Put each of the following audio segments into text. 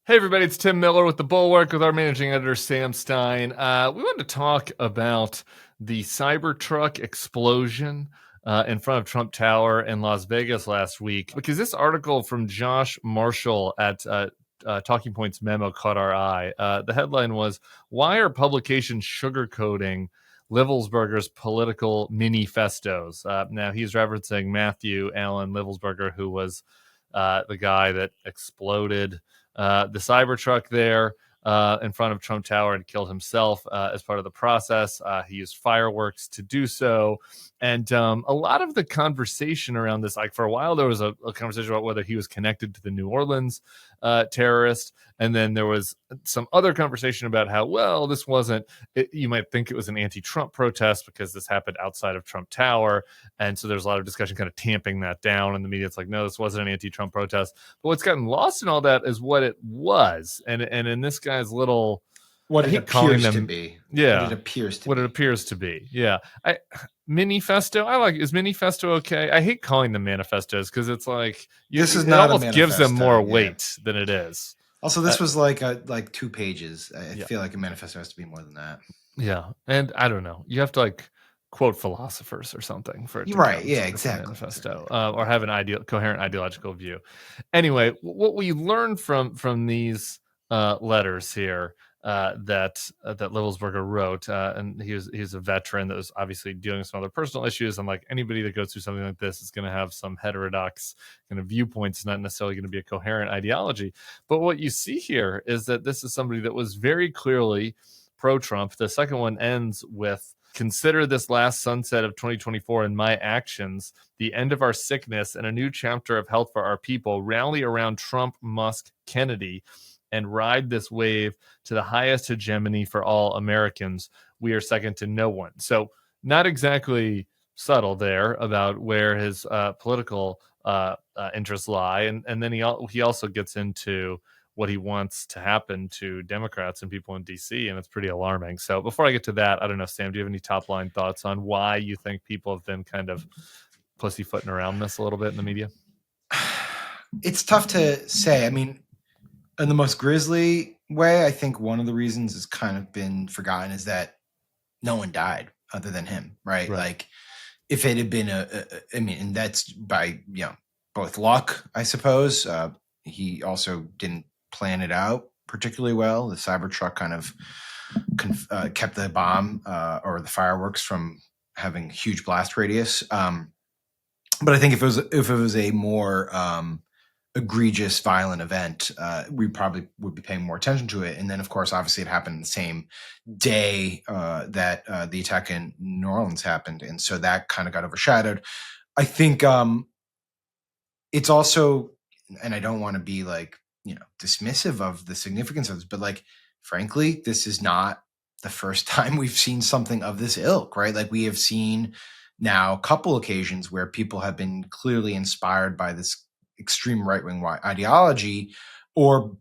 Hey everybody, it's Tim Miller with the Bulwark with our managing editor Sam Stein. We wanted to talk about the Cybertruck explosion in front of Trump Tower in Las Vegas last week because this article from Josh Marshall at Talking Points Memo caught our eye. The headline was, "Why are publications sugarcoating Livelsberger's political manifestos?" Now he's referencing Matthew Allen Livelsberger, who was the guy that exploded the Cybertruck there in front of Trump Tower and killed himself as part of the process. He used fireworks to do so. And a lot of the conversation around this, like for a while, there was a conversation about whether he was connected to the New Orleans terrorist. And then there was some other conversation about how, well, this wasn't, you might think it was an anti-Trump protest because this happened outside of Trump Tower. And so there's a lot of discussion kind of tamping that down. And the media, it's like, no, this wasn't an anti-Trump protest. But what's gotten lost in all that is what it was. And in this guy's little, what it appears to be. Yeah. What it appears to what be. it appears to be. Yeah. Manifesto. Is manifesto okay? I hate calling them manifestos because it's like this is not almost a gives them more yeah. weight than it is. Also, this was like 2 pages. I feel like a manifesto has to be more than that. Yeah, and I don't know. You have to like quote philosophers or something for it to right. Yeah, exactly. Manifesto or have an coherent ideological view. Anyway, what we learned from these letters here that Livelsberger wrote, and he was a veteran that was obviously dealing with some other personal issues, and like anybody that goes through something like this is going to have some heterodox kind of viewpoints, not necessarily going to be a coherent ideology. But what you see here is that this is somebody that was very clearly pro-Trump. The second one ends with, "Consider this last sunset of 2024 and my actions, the end of our sickness and a new chapter of health for our people. Rally around Trump, Musk, Kennedy, and ride this wave to the highest hegemony for all Americans. We are second to no one." So not exactly subtle there about where his political interests lie. And then he also gets into what he wants to happen to Democrats and people in DC, and it's pretty alarming. So before I get to that, I don't know, Sam, do you have any top line thoughts on why you think people have been kind of pussyfooting around this a little bit in the media? It's tough to say. I mean, in the most grisly way, I think one of the reasons has kind of been forgotten is that no one died other than him, right? Like if it had been and that's by, both luck, I suppose. He also didn't plan it out particularly well. The Cybertruck kind of kept the bomb or the fireworks from having huge blast radius. But I think if it was a more egregious, violent event, we probably would be paying more attention to it. And then, of course, obviously, it happened the same day that the attack in New Orleans happened, and so that kind of got overshadowed. I think it's also, and I don't want to be like, dismissive of the significance of this, but like, frankly, this is not the first time we've seen something of this ilk, right? Like we have seen now a couple occasions where people have been clearly inspired by this extreme right-wing ideology or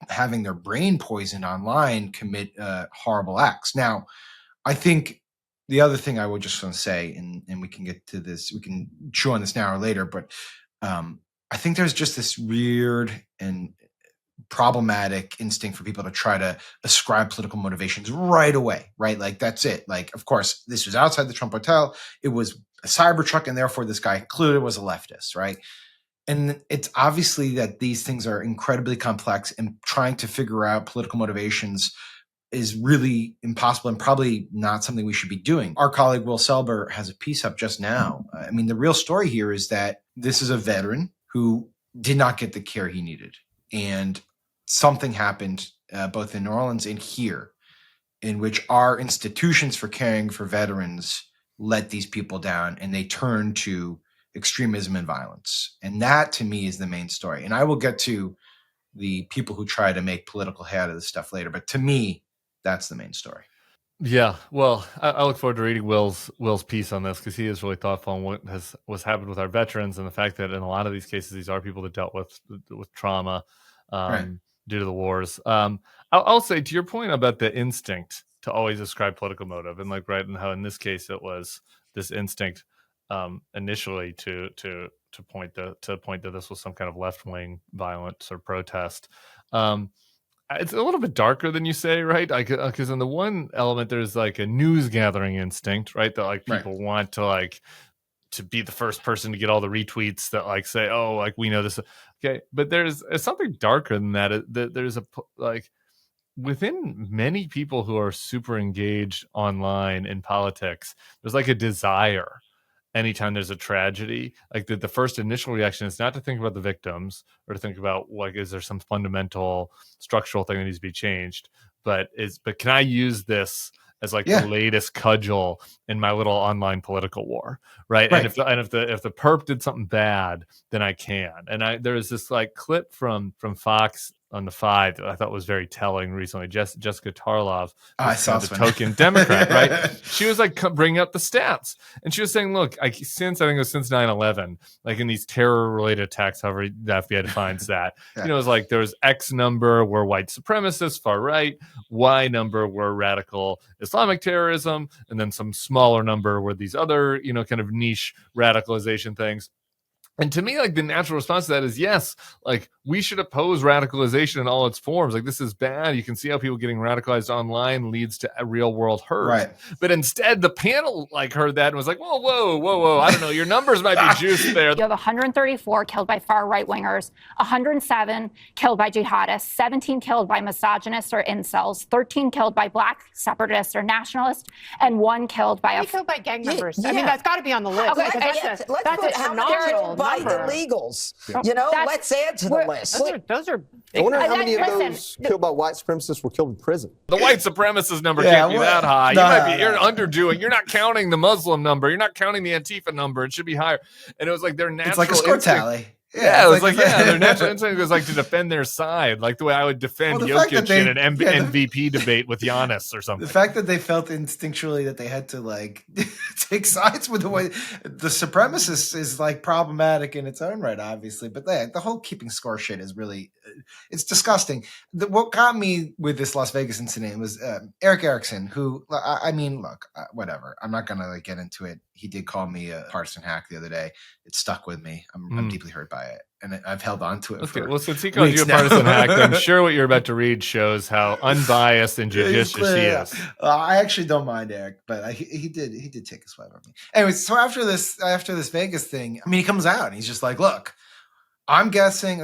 having their brain poisoned online commit horrible acts. Now, I think the other thing I would just want to say, and we can get to this, we can chew on this now or later, but I think there's just this weird and problematic instinct for people to try to ascribe political motivations right away, right? Like that's it. Like, of course, this was outside the Trump Hotel. It was a Cybertruck, and therefore this guy included was a leftist, right? And it's obviously that these things are incredibly complex, and trying to figure out political motivations is really impossible and probably not something we should be doing. Our colleague Will Selber has a piece up just now. I mean, the real story here is that this is a veteran who did not get the care he needed. And something happened both in New Orleans and here in which our institutions for caring for veterans let these people down, and they turned to extremism and violence. And that, to me, is the main story. And I will get to the people who try to make political hay out of this stuff later. But to me, that's the main story. Yeah, well, I look forward to reading Will's piece on this because he is really thoughtful on what's happened with our veterans and the fact that in a lot of these cases, these are people that dealt with trauma due to the wars. I'll say to your point about the instinct to always ascribe political motive, and like and how in this case it was this instinct initially to point that this was some kind of left wing violent sort of protest. it's a little bit darker than you say, right? Because in the one element, there's like a news gathering instinct, right? That like people want to like to be the first person to get all the retweets that like say, oh, like we know this. Okay, but there's something darker than that. There's a like within many people who are super engaged online in politics, there's like a desire anytime there's a tragedy, like the first initial reaction is not to think about the victims or to think about like, is there some fundamental structural thing that needs to be changed, but can I use this as like the latest cudgel in my little online political war, right? And if the perp did something bad, then I can. And there was this like clip from Fox on the 5 that I thought was very telling recently. Jessica Tarlov, I saw the token Democrat, right? She was like bringing up the stats, and she was saying, "Look, since 9/11, like in these terror-related attacks, however the FBI defines that, you know, it's like there was X number were white supremacists, far right, Y number were radical Islamic terrorism, and then some smaller number were these other, you know, kind of niche radicalization things." And to me, like the natural response to that is yes, like we should oppose radicalization in all its forms. Like this is bad. You can see how people getting radicalized online leads to a real world hurt. Right. But instead, the panel like heard that and was like, whoa. I don't know. Your numbers might be juiced there. You have 134 killed by far right wingers, 107 killed by jihadists, 17 killed by misogynists or incels, 13 killed by black separatists or nationalists, and 1 killed by killed by gang members. I mean, that's got to be on the list. Okay, That's a phenomenal by illegals. You know, let's add to the list. Those are I wonder how many of those killed by white supremacists were killed in prison. The white supremacist number can't be that high. You're underdoing. You're not counting the Muslim number. You're not counting the Antifa number. It should be higher. And it was like their natural. It's like a score tally. Yeah, it was like their natural instinct was like to defend their side, like the way I would defend Jokic in an MVP debate with Giannis or something. The fact that they felt instinctually that they had to like take sides with the way the supremacist is like problematic in its own right, obviously. But the whole keeping score shit is really, it's disgusting. What got me with this Las Vegas incident was Eric Erickson, who I mean, look, whatever. I'm not gonna like get into it. He did call me a partisan hack the other day. It stuck with me. I'm deeply hurt by it, and I've held on to it. Okay, well, since he called you a partisan hack, I'm sure what you're about to read shows how unbiased and judicious he is. I actually don't mind Eric, but he did take a swipe at me. Anyways, so after this Vegas thing, I mean, he comes out and he's just like, "Look, I'm guessing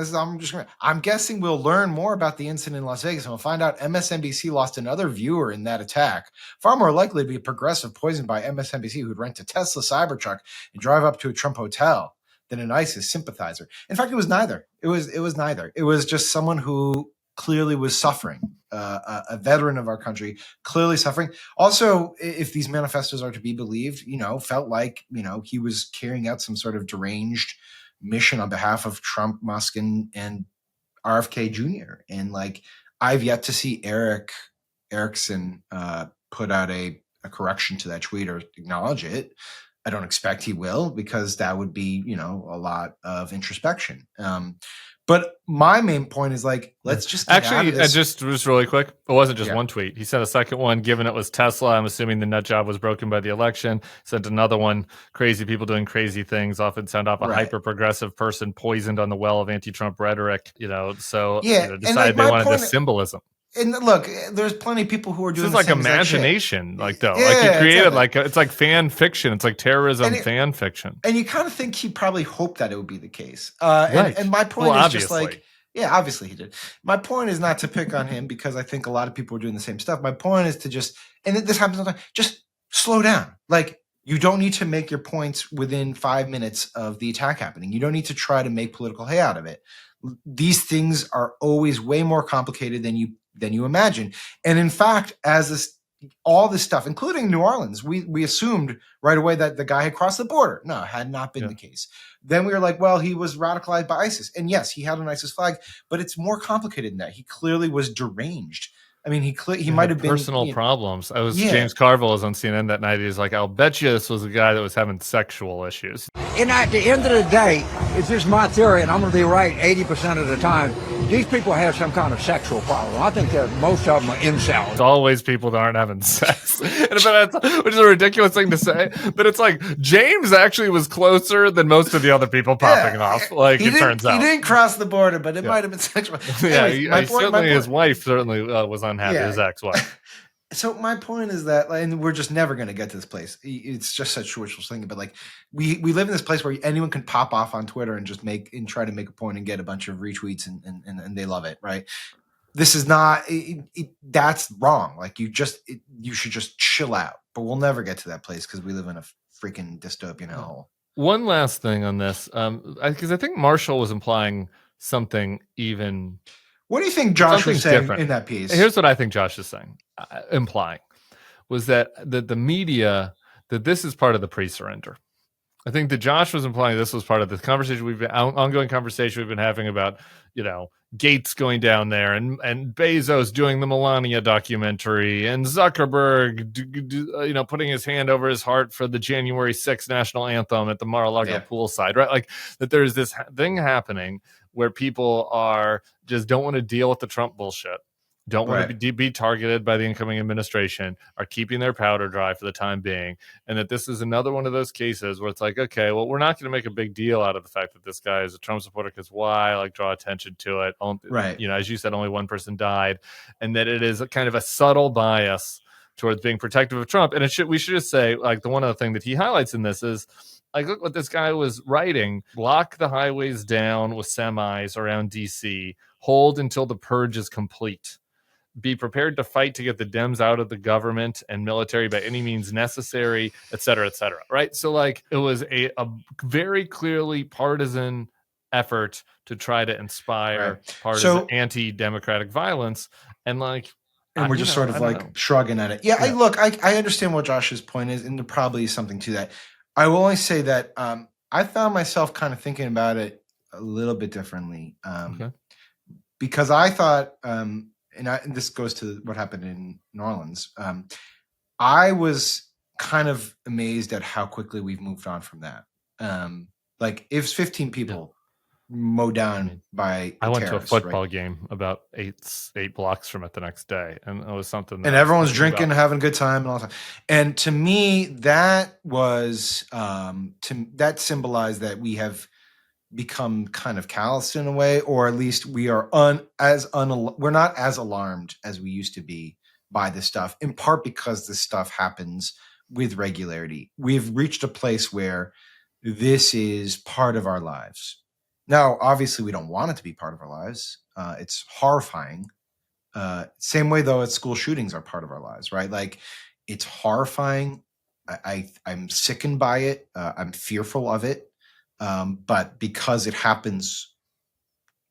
we'll learn more about the incident in Las Vegas, and we'll find out MSNBC lost another viewer in that attack. Far more likely to be a progressive poisoned by MSNBC who'd rent a Tesla Cybertruck and drive up to a Trump hotel than an ISIS sympathizer." In fact, it was neither. It was neither. It was just someone who clearly was suffering, a veteran of our country, clearly suffering. Also, if these manifestos are to be believed, felt like, he was carrying out some sort of deranged mission on behalf of Trump, Musk, and RFK Jr. And like, I've yet to see Erickson put out a correction to that tweet or acknowledge it. I don't expect he will, because that would be, a lot of introspection. But my main point is like, let's just get out of this. Just really quick. It wasn't just one tweet. He sent a second one, given it was Tesla. I'm assuming the nut job was broken by the election. Sent another one. Crazy people doing crazy things often sound off a hyper progressive person poisoned on the well of anti-Trump rhetoric. So decided they wanted this symbolism. And look, there's plenty of people who are doing this is like imagination, like though, like he created it's like fan fiction. It's like terrorism fan fiction. And you kind of think he probably hoped that it would be the case. And my point is just like, obviously he did. My point is not to pick on him, because I think a lot of people are doing the same stuff. My point is to and this happens all the time, just slow down. Like, you don't need to make your points within 5 minutes of the attack happening. You don't need to try to make political hay out of it. These things are always way more complicated than you imagine. And in fact, all this stuff, including New Orleans, we assumed right away that the guy had crossed the border. No, it had not been the case. Then we were like, well, he was radicalized by ISIS. And yes, he had an ISIS flag, but it's more complicated than that. He clearly was deranged. I mean, he might have been personal problems. James Carville was on CNN that night. He's like, I'll bet you this was a guy that was having sexual issues. And at the end of the day, it's just my theory, and I'm going to be right 80% of the time. These people have some kind of sexual problem. I think that most of them are incels. It's always people that aren't having sex, which is a ridiculous thing to say. But it's like James actually was closer than most of the other people popping off. Like it turns out, he didn't cross the border, but it might have been sexual. Anyways, his wife certainly was unhappy. His ex-wife. So my point is that, and we're just never going to get to this place. It's just such wishful thinking, but like we live in this place where anyone can pop off on Twitter and just try to make a point and get a bunch of retweets and they love it, right? This is not. That's wrong. Like you should just chill out. But we'll never get to that place because we live in a freaking dystopian hellhole. One last thing on this, because I think Marshall was implying something even. What do you think Josh was saying in that piece? Here's what I think Josh is saying, implying, was that the media, that this is part of the pre-surrender. I think that Josh was implying this was part of the conversation ongoing conversation we've been having about, Gates going down there and Bezos doing the Melania documentary and Zuckerberg, putting his hand over his heart for the January 6th national anthem at the Mar-a-Lago poolside, right? Like that there's this thing happening where people don't want to deal with the Trump bullshit, don't want to be targeted by the incoming administration, are keeping their powder dry for the time being. And that this is another one of those cases where it's like, okay, well, we're not going to make a big deal out of the fact that this guy is a Trump supporter because why? Like draw attention to it. Right. As you said, only one person died. And that it is a kind of a subtle bias towards being protective of Trump. And we should just say, like, the one other thing that he highlights in this is, like, look what this guy was writing. Lock the highways down with semis around D.C. Hold until the purge is complete. Be prepared to fight to get the Dems out of the government and military by any means necessary, et cetera, right? So, like, it was a very clearly partisan effort to try to inspire partisan anti-democratic violence. And, like, and we're just sort of like shrugging at it. Yeah. I understand what Josh's point is, and there probably is something to that. I will only say that I found myself kind of thinking about it a little bit differently because I thought, and this goes to what happened in New Orleans. I was kind of amazed at how quickly we've moved on from that. Like, if 15 people mowed down by I went to a football game about eight blocks from it the next day, and it was something that and everyone's drinking, having a good time and all that. And to me, that was that symbolized that we have become kind of callous in a way, or at least we are we're not as alarmed as we used to be by this stuff, in part because this stuff happens with regularity. We've reached a place where this is part of our lives. Now, obviously, we don't want it to be part of our lives. It's horrifying. Same way, though, as school shootings are part of our lives, right? Like, it's horrifying. I'm sickened by it. I'm fearful of it. But because it happens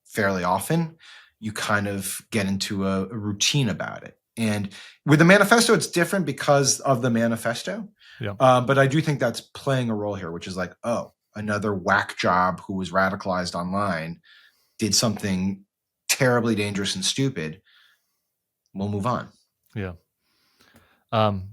fairly often, you kind of get into a routine about it. And with the manifesto, it's different because of the manifesto. Yeah. But I do think that's playing a role here, which is like, another whack job who was radicalized online did something terribly dangerous and stupid. We'll move on. Yeah. I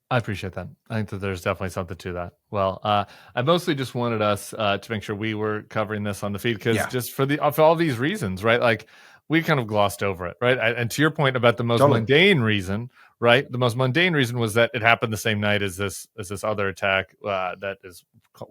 appreciate that. I think that there's definitely something to that. Well, I mostly just wanted us to make sure we were covering this on the feed because just for all these reasons, right? Like, we kind of glossed over it, right? And to your point about the most mundane reason, right? The most mundane reason was that it happened the same night as this other attack that is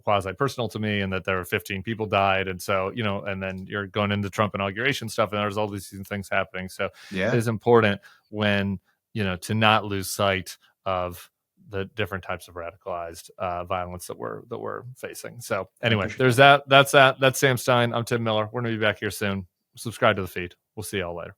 quasi personal to me, and that there were 15 people died, and so and then you're going into Trump inauguration stuff, and there's all these things happening. So it is important when to not lose sight of the different types of radicalized violence that we're facing. So anyway, there's that. That's Sam Stein. I'm Tim Miller. We're gonna be back here soon. Subscribe to the feed. We'll see y'all later.